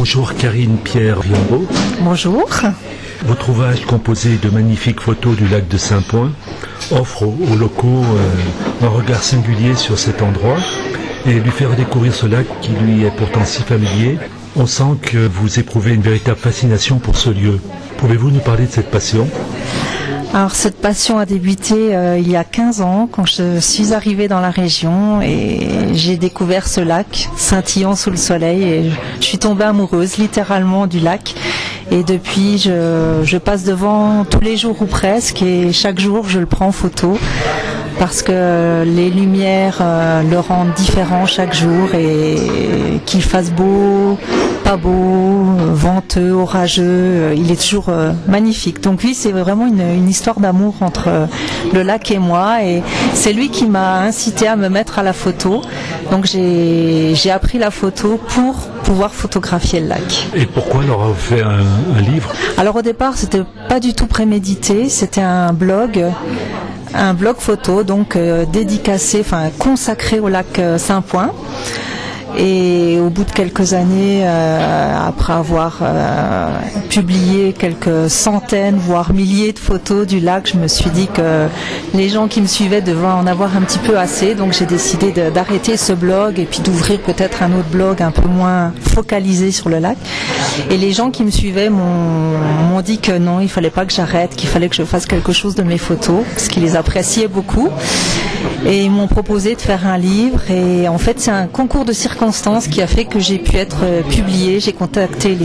Bonjour Karine Pierre Riambeau. Bonjour. Votre ouvrage composé de magnifiques photos du lac de Saint-Point offre aux locaux un regard singulier sur cet endroit et lui faire découvrir ce lac qui lui est pourtant si familier. On sent que vous éprouvez une véritable fascination pour ce lieu. Pouvez-vous nous parler de cette passion ? Alors cette passion a débuté il y a 15 ans quand je suis arrivée dans la région et j'ai découvert ce lac scintillant sous le soleil et je suis tombée amoureuse littéralement du lac et depuis je passe devant tous les jours ou presque et chaque jour je le prends en photo parce que les lumières le rendent différent chaque jour et qu'il fasse beau, pas beau, venteux, orageux, il est toujours magnifique. Donc oui, c'est vraiment une histoire d'amour entre le lac et moi et c'est lui qui m'a incité à me mettre à la photo. Donc j'ai appris la photo pour pouvoir photographier le lac. Et pourquoi leur avoir fait un livre ? Alors au départ, c'était pas du tout prémédité, c'était un blog photo, donc dédicacé, enfin consacré au lac Saint-Point. Et au bout de quelques années, après avoir publié quelques centaines, voire milliers de photos du lac, je me suis dit que les gens qui me suivaient devaient en avoir un petit peu assez. Donc j'ai décidé d'arrêter ce blog et puis d'ouvrir peut-être un autre blog un peu moins focalisé sur le lac. Et les gens qui me suivaient m'ont dit que non, il fallait pas que j'arrête, qu'il fallait que je fasse quelque chose de mes photos, parce qu'ils les appréciaient beaucoup. Et ils m'ont proposé de faire un livre et en fait c'est un concours de circonstances qui a fait que j'ai pu être publiée. J'ai contacté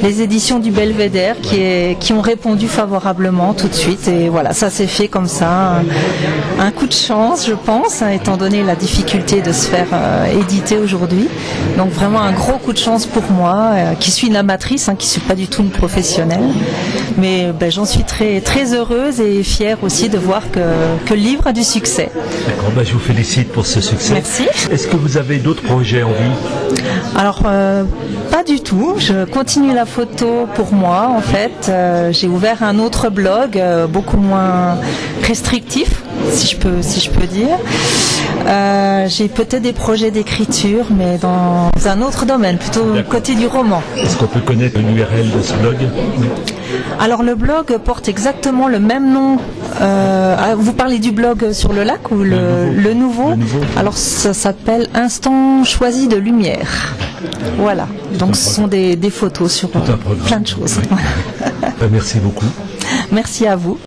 les éditions du Belvédère qui ont répondu favorablement tout de suite et voilà, ça s'est fait comme ça, un coup de chance je pense, étant donné la difficulté de se faire éditer aujourd'hui. Donc vraiment un gros coup de chance pour moi qui suis une amatrice, qui suis pas du tout une professionnelle, mais j'en suis très, très heureuse et fière aussi de voir que le livre a du succès. D'accord, je vous félicite pour ce succès. Merci. Est-ce que vous avez d'autres projets en vie ? Alors, pas du tout. Je continue la photo pour moi, en fait. J'ai ouvert un autre blog, beaucoup moins restrictif, si je peux dire. J'ai peut-être des projets d'écriture, mais dans un autre domaine, plutôt côté du roman. Est-ce qu'on peut connaître l'URL de ce blog ? Alors le blog porte exactement le même nom. Vous parlez du blog sur le lac ou le nouveau ? Alors ça s'appelle Instant choisi de lumière. Voilà. Donc ce sont des photos sur plein de choses. Oui. Merci beaucoup. Merci à vous.